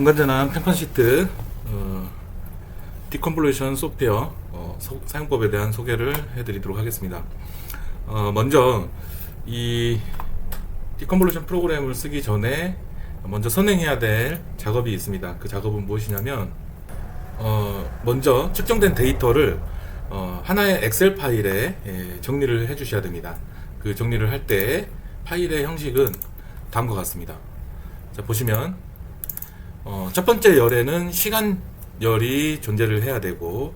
공간전환 펜컨 시트 디컨볼루션 소프트웨어 사용법에 대한 소개를 해드리도록 하겠습니다. 먼저 이 디컨볼루션 프로그램을 쓰기 전에 먼저 선행해야 될 작업이 있습니다. 그 작업은 무엇이냐면 먼저 측정된 데이터를 하나의 엑셀 파일에 정리를 해 주셔야 됩니다. 그 정리를 할 때 파일의 형식은 다음과 같습니다. 자, 보시면 첫 번째 열에는 시간열이 존재를 해야 되고,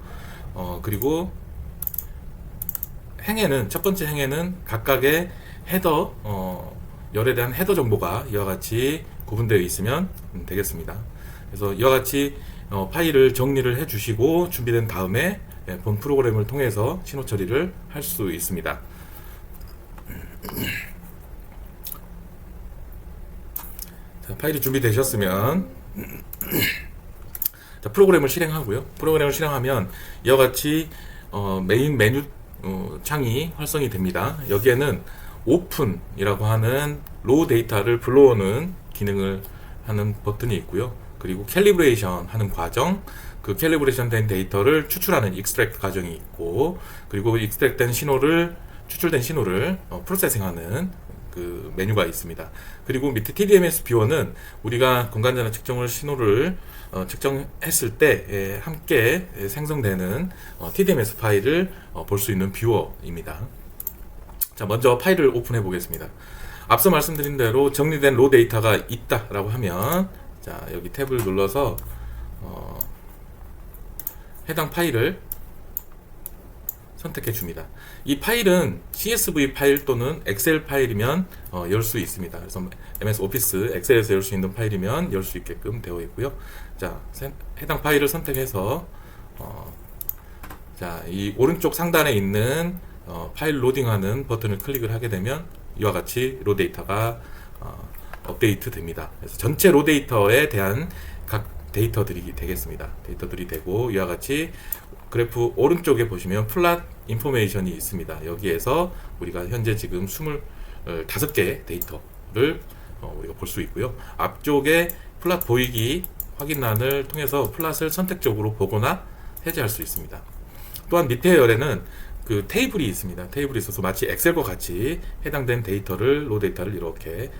그리고 행에는, 첫 번째 행에는 각각의 헤더, 열에 대한 헤더 정보가 이와 같이 구분되어 있으면 되겠습니다. 그래서 이와 같이 파일을 정리를 해 주시고 준비된 다음에 본 프로그램을 통해서 신호 처리를 할 수 있습니다. 자, 파일이 준비되셨으면 자, 프로그램을 실행하고요. 프로그램을 실행하면 이와 같이 메인 메뉴 창이 활성이 됩니다. 여기에는 오픈이라고 하는 로우 데이터를 불러오는 기능을 하는 버튼이 있고요. 그리고 캘리브레이션 하는 과정, 그 캘리브레이션 된 데이터를 추출하는 익스트랙트 과정이 있고, 그리고 익스트랙트 된 신호를, 추출된 신호를 프로세싱하는 그 메뉴가 있습니다. 그리고 밑에 TDMS 뷰어는 우리가 공간전환 측정을 신호를 측정했을 때 함께 생성되는 TDMS 파일을 볼 수 있는 뷰어입니다. 자, 먼저 파일을 오픈해 보겠습니다. 앞서 말씀드린 대로 정리된 로 데이터가 있다라고 하면, 자, 여기 탭을 눌러서 해당 파일을 선택해 줍니다. 이 파일은 CSV 파일 또는 엑셀 파일이면 열 수 있습니다. 그래서 MS 오피스 엑셀에서 열 수 있는 파일이면 열 수 있게끔 되어 있고요. 자, 해당 파일을 선택해서 자, 이 오른쪽 상단에 있는 파일 로딩하는 버튼을 클릭을 하게 되면 이와 같이 로 데이터가 업데이트 됩니다. 그래서 전체 로 데이터에 대한 각 데이터들이 되겠습니다. 데이터들이 되고, 이와 같이 그래프 오른쪽에 보시면 플랫 인포메이션이 있습니다. 여기에서 우리가 현재 지금 25개의 데이터를 우리가 볼 수 있고요. 앞쪽에 플랫 보이기 확인란을 통해서 플랫을 선택적으로 보거나 해제할 수 있습니다. 또한 밑에 열에는 그 테이블이 있습니다. 테이블이 있어서 마치 엑셀과 같이 해당된 데이터를, 로 데이터를 이렇게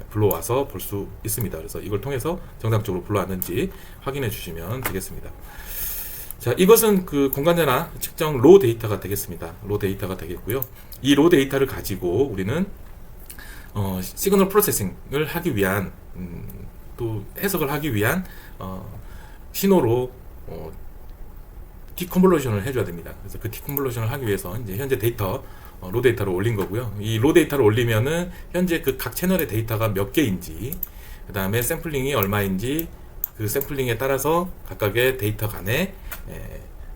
불러와서 볼 수 있습니다. 그래서 이걸 통해서 정상적으로 불러왔는지 확인해 주시면 되겠습니다. 자, 이것은 그 공간전환 측정 로 데이터가 되겠습니다. 로 데이터가 되겠고요. 이 로 데이터를 가지고 우리는 시그널 프로세싱을 하기 위한 또 해석을 하기 위한 신호로 디컨볼루션을 해줘야 됩니다. 그래서 그 디컨볼루션을 하기 위해서 이제 현재 데이터 로 데이터를 올린 거고요. 이 로 데이터를 올리면은 현재 그 각 채널의 데이터가 몇 개인지, 그 다음에 샘플링이 얼마인지, 그 샘플링에 따라서 각각의 데이터 간의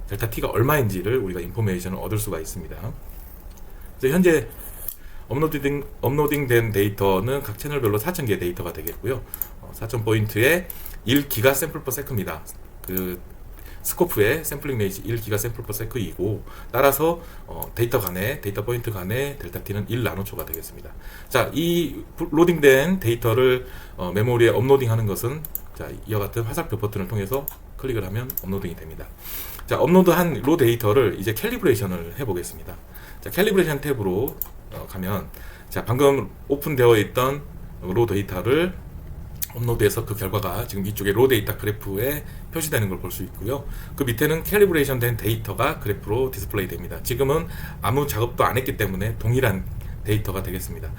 델타 T가 얼마인지를 우리가 인포메이션을 얻을 수가 있습니다. 그래서 현재 업로딩된 데이터는 각 채널별로 4,000개의 데이터가 되겠고요. 4,000포인트에 1기가 샘플 퍼 세크입니다. 그 스코프의 샘플링 레이지 1기가 샘플 퍼 세크이고, 따라서 데이터 간의, 데이터 포인트 간의 델타 T는 1나노초가 되겠습니다. 자, 이 로딩된 데이터를 메모리에 업로딩 하는 것은, 자, 이와 같은 화살표 버튼을 통해서 클릭을 하면 업로딩이 됩니다. 자, 업로드한 로 데이터를 이제 캘리브레이션을 해 보겠습니다. 자, 캘리브레이션 탭으로 가면, 자, 방금 오픈되어 있던 로 데이터를 업로드해서 그 결과가 지금 이쪽에 로 데이터 그래프에 표시되는 걸 볼 수 있고요. 그 밑에는 캘리브레이션 된 데이터가 그래프로 디스플레이 됩니다. 지금은 아무 작업도 안 했기 때문에 동일한 데이터가 되겠습니다.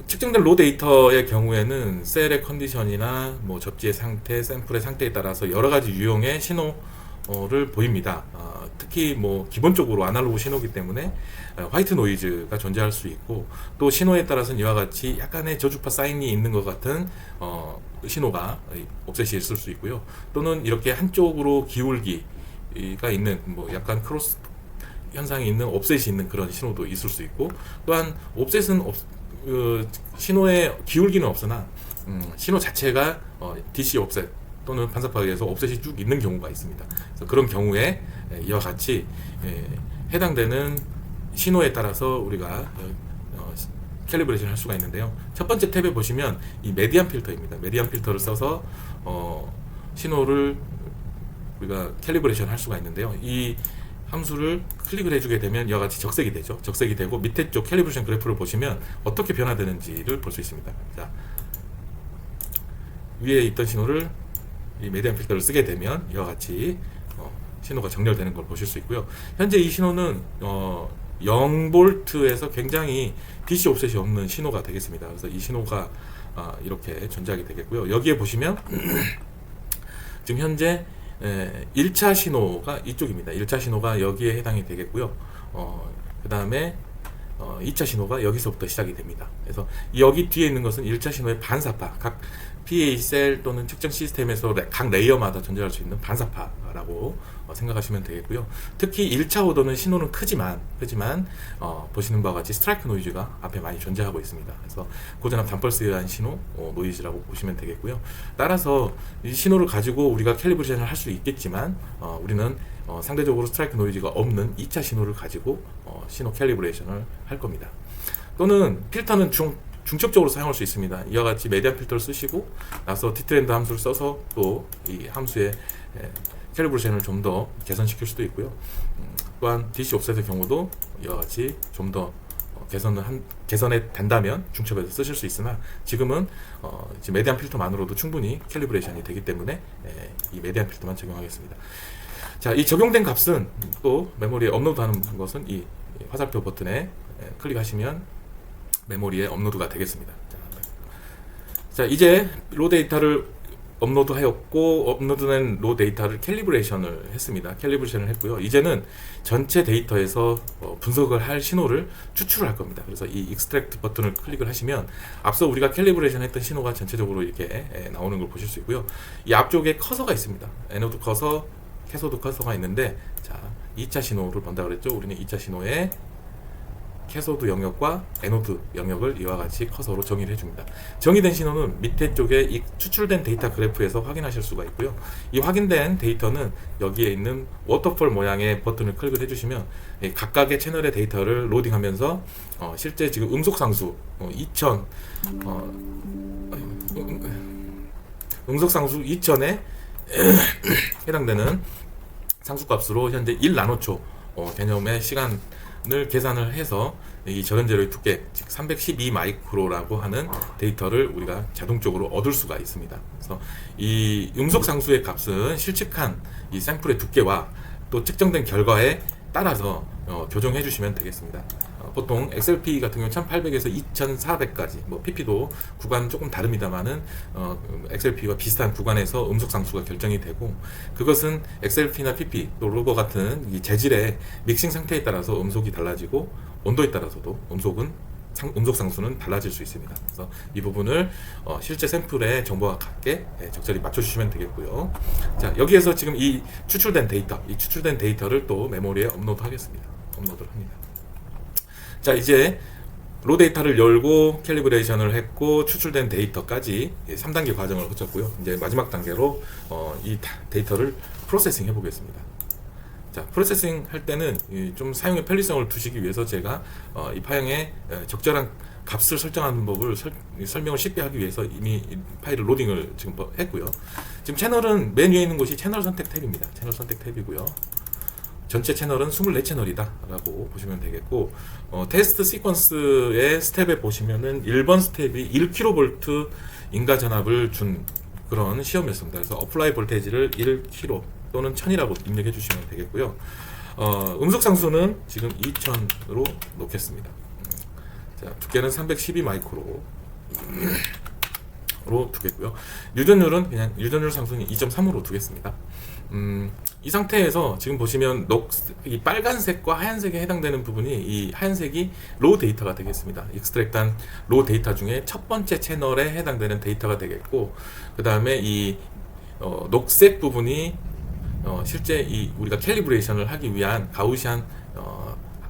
측정된 로 데이터의 경우에는 셀의 컨디션이나 뭐 접지의 상태, 샘플의 상태에 따라서 여러 가지 유형의 신호를 보입니다. 특히 뭐 기본적으로 아날로그 신호이기 때문에 화이트 노이즈가 존재할 수 있고, 또 신호에 따라서는 이와 같이 약간의 저주파 사인이 있는 것 같은 신호가 옵셋이 있을 수 있고요. 또는 이렇게 한쪽으로 기울기가 있는, 뭐 약간 크로스 현상이 있는 옵셋이 있는 그런 신호도 있을 수 있고, 또한 옵셋은 신호의 기울기는 없으나 신호 자체가 DC 옵셋 또는 반사파에서 옵셋이 쭉 있는 경우가 있습니다. 그래서 그런 경우에 이와 같이 해당되는 신호에 따라서 우리가 캘리브레이션 할 수가 있는데요. 첫 번째 탭에 보시면 이 메디안 필터입니다. 메디안 필터를 써서 신호를 우리가 캘리브레이션 할 수가 있는데요. 이 함수를 클릭을 해주게 되면 이와 같이 적색이 되죠. 적색이 되고 밑에 쪽 캘리브레이션 그래프를 보시면 어떻게 변화되는지를 볼 수 있습니다. 자, 위에 있던 신호를 이 메디안 필터를 쓰게 되면 이와 같이 신호가 정렬되는 걸 보실 수 있고요. 현재 이 신호는 0V에서 굉장히 DC 옵셋이 없는 신호가 되겠습니다. 그래서 이 신호가 이렇게 존재하게 되겠고요. 여기에 보시면 지금 현재 1차 신호가 이쪽입니다. 1차 신호가 여기에 해당이 되겠고요. 그 다음에 2차 신호가 여기서부터 시작이 됩니다. 그래서 여기 뒤에 있는 것은 1차 신호의 반사파, 각 PA 셀 또는 측정 시스템에서 각 레이어마다 존재할 수 있는 반사파라고 생각하시면 되겠고요. 특히 1차 오더는 신호는 크지만 보시는 바와 같이 스트라이크 노이즈가 앞에 많이 존재하고 있습니다. 그래서 고전압 단펄스에 의한 신호 노이즈라고 보시면 되겠고요. 따라서 이 신호를 가지고 우리가 캘리브레이션을 할 수 있겠지만 우리는 상대적으로 스트라이크 노이즈가 없는 2차 신호를 가지고 신호 캘리브레이션을 할 겁니다. 또는 필터는 중첩적으로 사용할 수 있습니다. 이와 같이 메디안 필터를 쓰시고 나서 디트렌드 함수를 써서 또 이 함수의 캘리브레이션을 좀 더 개선시킬 수도 있고요. 또한 DC 옵셋의 경우도 이와 같이 좀 더 개선이 된다면 중첩에서 쓰실 수 있으나 지금은 지금 메디안 필터만으로도 충분히 캘리브레이션이 되기 때문에 이 메디안 필터만 적용하겠습니다. 자, 이 적용된 값은 또 메모리에 업로드하는 것은 이 화살표 버튼에 클릭하시면 메모리에 업로드가 되겠습니다. 자, 이제 로 데이터를 업로드하였고 업로드된 로 데이터를 캘리브레이션을 했습니다. 캘리브레이션을 했고요. 이제는 전체 데이터에서 분석을 할 신호를 추출을 할 겁니다. 그래서 이 익스트랙트 버튼을 클릭을 하시면 앞서 우리가 캘리브레이션 했던 신호가 전체적으로 이렇게 나오는 걸 보실 수 있고요. 이 앞쪽에 커서가 있습니다. 에노드 커서, 캐소드 커서가 있는데, 자, 2차 신호를 본다 그랬죠. 우리는 2차 신호에 캐소드 영역과 에노드 영역을 이와 같이 커서로 정의를 해줍니다. 정의된 신호는 밑에 쪽에 이 추출된 데이터 그래프에서 확인하실 수가 있고요. 이 확인된 데이터는 여기에 있는 워터폴 모양의 버튼을 클릭을 해주시면 각각의 채널의 데이터를 로딩하면서 실제 지금 음속상수 2000 음속상수 2000에 해당되는 상수값으로 현재 1나노초 개념의 시간을 계산을 해서 이 절연제로의 두께, 즉 312 마이크로라고 하는 데이터를 우리가 자동적으로 얻을 수가 있습니다. 그래서 이 음속 상수의 값은 실측한 이 샘플의 두께와 또 측정된 결과에 따라서 교정해 주시면 되겠습니다. 보통 XLP 같은 경우 1800에서 2400까지, 뭐 PP도 구간 조금 다릅니다만은 XLP와 비슷한 구간에서 음속 상수가 결정이 되고, 그것은 XLP나 PP 또 로버 같은 이 재질의 믹싱 상태에 따라서 음속이 달라지고 온도에 따라서도 음속 상수는 달라질 수 있습니다. 그래서 이 부분을 실제 샘플의 정보와 같게 적절히 맞춰주시면 되겠고요. 자, 여기에서 지금 이 추출된 데이터를 또 메모리에 업로드하겠습니다. 업로드를 합니다. 자, 이제 로 데이터를 열고 캘리브레이션을 했고 추출된 데이터까지 3단계 과정을 거쳤고요. 이제 마지막 단계로 이 데이터를 프로세싱 해보겠습니다. 자, 프로세싱 할 때는 좀 사용의 편리성을 두시기 위해서 제가 이 파형에 적절한 값을 설정하는 법을 설명을 쉽게 하기 위해서 이미 파일을 로딩을 지금 했고요. 지금 채널은 맨 위에 있는 곳이 채널 선택 탭입니다. 채널 선택 탭이고요. 전체 채널은 24채널이다 라고 보시면 되겠고, 테스트 시퀀스의 스텝에 보시면은 1번 스텝이 1kV 인가 전압을 준 그런 시험이었습니다. 그래서 어플라이 볼테이지를 1kV 또는 1000이라고 입력해 주시면 되겠고요. 음속 상수는 지금 2000으로 놓겠습니다. 자, 두께는 312 마이크로로 두겠고요. 유전율은 그냥 유전율 상수는 2.3으로 두겠습니다. 이 상태에서 지금 보시면 이 빨간색과 하얀색에 해당되는 부분이, 이 하얀색이 로우 데이터가 되겠습니다. 익스트랙트한 로우 데이터 중에 첫 번째 채널에 해당되는 데이터가 되겠고, 그 다음에 이 녹색 부분이 실제 이 우리가 캘리브레이션을 하기 위한 가우시안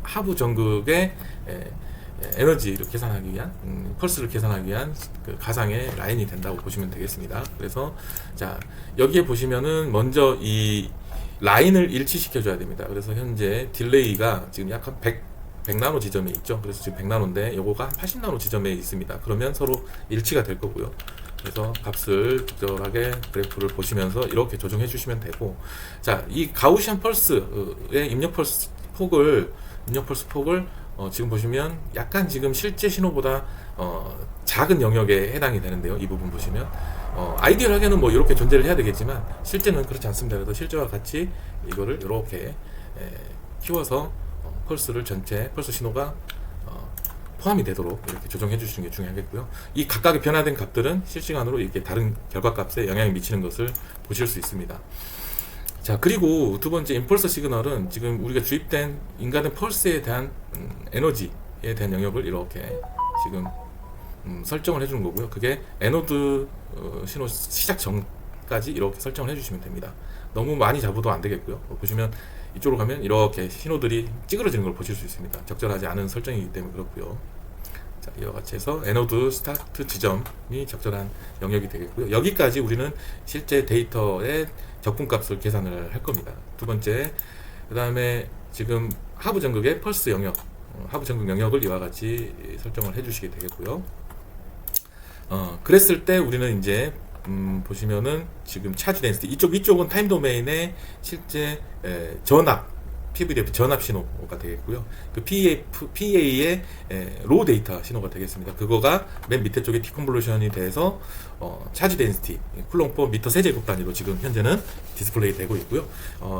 하부 전극의 에너지를 계산하기 위한 펄스를 계산하기 위한 그 가상의 라인이 된다고 보시면 되겠습니다. 그래서 자, 여기에 보시면은 먼저 이 라인을 일치시켜 줘야 됩니다. 그래서 현재 딜레이가 지금 약 한 100나노 지점에 있죠. 그래서 지금 100나노인데 요거가 한 80나노 지점에 있습니다. 그러면 서로 일치가 될 거고요. 그래서 값을 적절하게 그래프를 보시면서 이렇게 조정해 주시면 되고, 자, 이 가우시안 펄스의 입력 펄스 폭을 지금 보시면 약간 지금 실제 신호보다 작은 영역에 해당이 되는데요. 이 부분 보시면 아이디얼하게는 뭐 이렇게 존재를 해야 되겠지만 실제는 그렇지 않습니다. 그래서 실제와 같이 이거를 이렇게 키워서 펄스를 전체 펄스 신호가 포함이 되도록 이렇게 조정해 주시는 게 중요하겠고요. 이 각각의 변화된 값들은 실시간으로 이렇게 다른 결과값에 영향을 미치는 것을 보실 수 있습니다. 자, 그리고 두 번째 임펄서 시그널은 지금 우리가 주입된 인가된 펄스에 대한 에너지에 대한 영역을 이렇게 지금 설정을 해주는 거고요. 그게 에노드 신호 시작 전까지 이렇게 설정을 해주시면 됩니다. 너무 많이 잡아도 안 되겠고요. 보시면 이쪽으로 가면 이렇게 신호들이 찌그러지는 걸 보실 수 있습니다. 적절하지 않은 설정이기 때문에 그렇고요. 자, 이와 같이 해서 에노드 스타트 지점이 적절한 영역이 되겠고요. 여기까지 우리는 실제 데이터의 적분값을 계산을 할 겁니다. 두 번째, 그 다음에 지금 하부 전극의 펄스 영역, 하부 전극 영역을 이와 같이 설정을 해주시게 되겠고요. 그랬을 때 우리는 이제 보시면은 지금 차지 덴시티 이쪽은 타임 도메인의 실제 전압 PVDF 전압 신호가 되겠고요. 그 PEA의 로우 데이터 신호가 되겠습니다. 그거가 맨 밑에 쪽에 디컨볼루션이 돼서 차지 덴시티 쿨롱 퍼 미터 세제곱 단위로 지금 현재는 디스플레이 되고 있고요.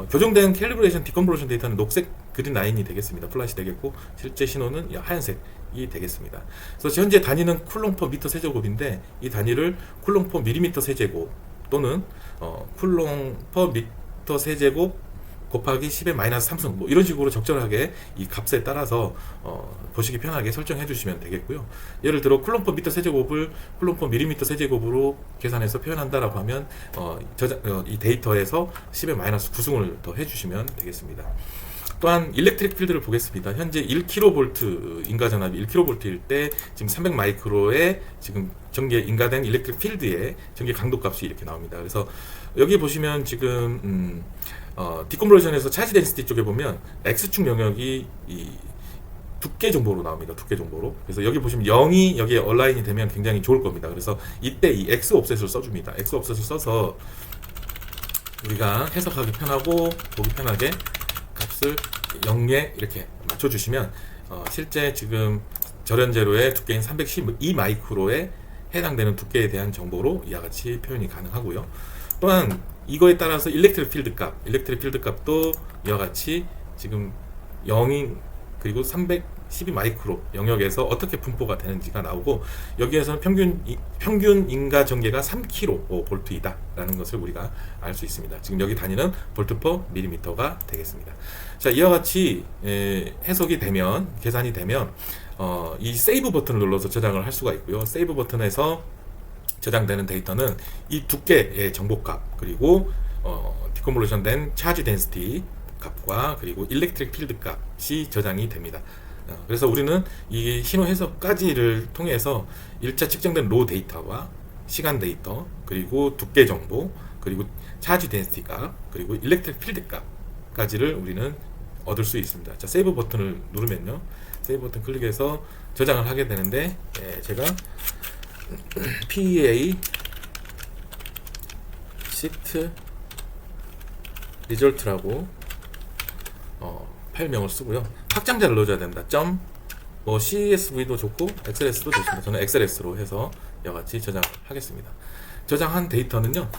교정된 캘리브레이션 디컨볼루션 데이터는 녹색 그린 라인이 되겠습니다. 플래시 되겠고 실제 신호는 하얀색이 되겠습니다. 그래서 현재 단위는 쿨롱 퍼 미터 세제곱인데 이 단위를 쿨롱 퍼 밀리미터 세제곱 또는 쿨롱 퍼 미터 세제곱 곱하기 10의 마이너스 3승 뭐 이런 식으로 적절하게 이 값에 따라서 보시기 편하게 설정해 주시면 되겠고요. 예를 들어 쿨롱 퍼 미터 세제곱을 쿨롱 퍼 밀리미터 세제곱으로 계산해서 표현한다라고 하면 이 데이터에서 10의 마이너스 9승을 더 해주시면 되겠습니다. 또한 일렉트릭 필드를 보겠습니다. 현재 1kV 인가 전압이 1kV일 때 지금 300 마이크로의 지금 전개 인가된 일렉트릭 필드의 전개 강도 값이 이렇게 나옵니다. 그래서 여기 보시면 지금 디컨버전에서 차지 덴시티 쪽에 보면 X축 영역이 이 두께 정보로 나옵니다. 두께 정보로. 그래서 여기 보시면 0이 여기에 얼라인이 되면 굉장히 좋을 겁니다. 그래서 이때 이 X 옵셋을 써줍니다. X 옵셋을 써서 우리가 해석하기 편하고 보기 편하게 값을 0에 이렇게 맞춰주시면 실제 지금 절연제로의 두께인 312 마이크로에 해당되는 두께에 대한 정보로 이와 같이 표현이 가능하고요. 또한 이거에 따라서 일렉트릭 필드 값도 이와 같이 지금 0인 그리고 312 마이크로 영역에서 어떻게 분포가 되는지가 나오고 여기에서는 평균 인가 전개가 3kV 라는 것을 우리가 알 수 있습니다. 지금 여기 단위는 볼트 퍼 밀리미터가 되겠습니다. 자, 이와 같이 해석이 되면 계산이 되면 이 세이브 버튼을 눌러서 저장을 할 수가 있고요. 세이브 버튼에서 저장되는 데이터는 이 두께의 정보값 그리고 디컨볼루션 된 차지 덴시티 값과 그리고 일렉트릭 필드 값이 저장이 됩니다. 그래서 우리는 이 신호 해석까지를 통해서 1차 측정된 로 데이터와 시간 데이터 그리고 두께 정보 그리고 차지 덴시티 값 그리고 일렉트릭 필드 값까지를 우리는 얻을 수 있습니다. 자, 세이브 버튼을 누르면요, 세이브 버튼 클릭해서 저장을 하게 되는데 제가 PEA 시트 리졸트라고 파일명을 쓰고요. 확장자를 넣어줘야 됩니다. 뭐 CSV도 좋고 XLS도 좋습니다. 저는 XLS로 해서 이와 같이 저장하겠습니다. 저장한 데이터는요,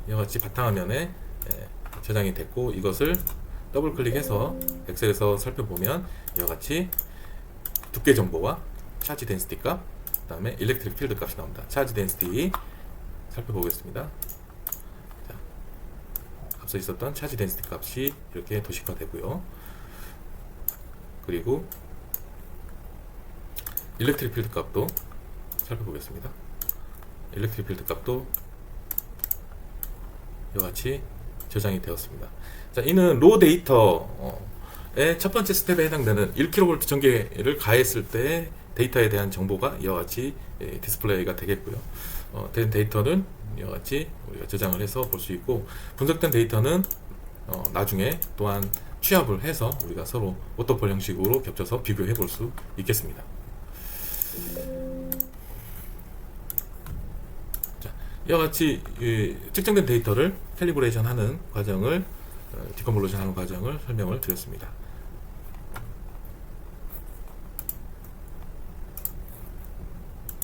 이와 같이 바탕화면에 저장이 됐고 이것을 더블 클릭해서 엑셀에서 살펴보면 이와 같이 두께 정보와 차지 덴시티 값, 그 다음에 일렉트릭 필드 값이 나옵니다. 차지 덴시티 살펴보겠습니다. 자, 앞서 있었던 차지 덴시티 값이 이렇게 도식화 되고요. 그리고 일렉트릭 필드 값도 살펴보겠습니다. 일렉트릭 필드 값도 이와 같이 저장이 되었습니다. 자, 이는 로 데이터의 첫 번째 스텝에 해당되는 1kV 전개를 가했을 때 데이터에 대한 정보가 이와 같이 디스플레이가 되겠고요. 된 데이터는 이와 같이 우리가 저장을 해서 볼 수 있고, 분석된 데이터는 나중에 또한 취합을 해서 우리가 서로 워터폴 형식으로 겹쳐서 비교해 볼 수 있겠습니다. 자, 이와 같이 측정된 데이터를 캘리브레이션 하는 과정을 디컨볼루션 하는 과정을 설명을 드렸습니다.